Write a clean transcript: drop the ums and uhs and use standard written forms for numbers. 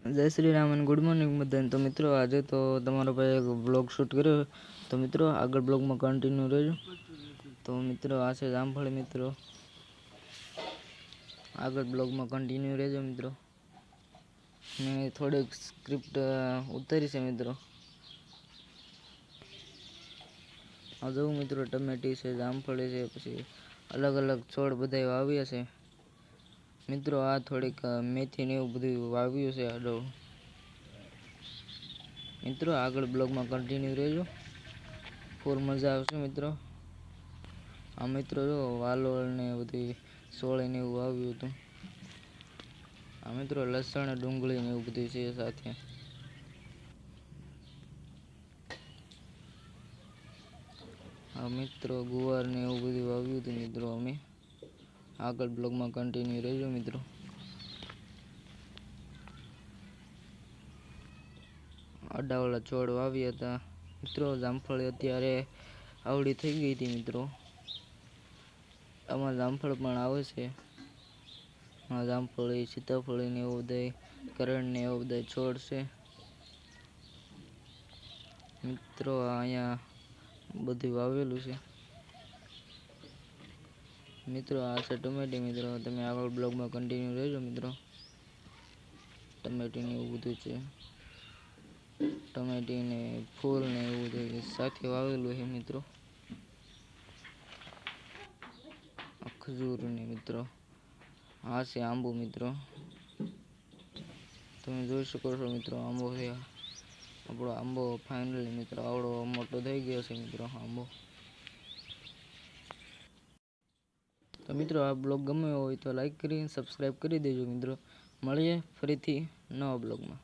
जय Shri Ram and good morning बधाने। तो मित्रों आज तो तमारा भाई एक ब्लॉग शूट कर्यो। तो मित्रों आगळ ब्लॉग में कंटिन्यू रहो। तो मित्रों आ छे जामफळ। मित्रों आगळ ब्लॉग में कंटिन्यू रहो। मित्रों मैं थोड़ी स्क्रिप्ट उतारी है। मित्रों आ जो मित्रों टमेटी से जामफળી से पछी अलग अलग छोड़ बधाई वाव्या छे। मित्रों आ थोड़ीक मेथी ने एवुं बधुं वाव्युं छे। आडो मित्रों आगळ ब्लॉग में कंटिन्यू रहो। फूल मजा आवशे। मित्रों आ मित्रों जो वालोळ ने बधी सोળી ने एवुं वाव्युं हतुं। आ मित्रों लसण डુંગળી ने एवुं बधुं छे साथे। आ मित्रों गुवार ने एवुं बधुं वाव्युं हतुं। मित्रों अमे आगळ ब्लॉग में कंटिन्यू रहो। मित्रों आडावाळा छोड़ वाव्या हता। मित्रों जामफળી अत्यारे आवड़ी थई गई हती। मित्रों आमां जामफळ पण आवे छे। आ जामफળી सीताफળી ने एवुं बधाय करण ने एवुं बधाय छोड़ छे। मित्रों अहींया बधुं वावेलुं छे। मित्रों आ छे टमेटी। मित्रों तमे आगळ ब्लॉग में कंटिन्यू रहेजो। मित्रों टमेटी ने एवुं बधुं छे। टमेटी ने फूल ने एवुं बधुं साथे वावेलुं छे। मित्रों खजूर ने मित्रों आ छे आंबो। मित्रों तमे जोई शको छो। मित्रों आंबो छे। आपणो आंबो फाइनली मित्रों आवड़ो मोटो थई गयो छे। मित्रों आंबो तो मित्रों आ ब्लॉग गम्यो होय तो लाइक करी सब्सक्राइब करी देजो। मित्रों मळीए फरीथी नवा ब्लॉग में।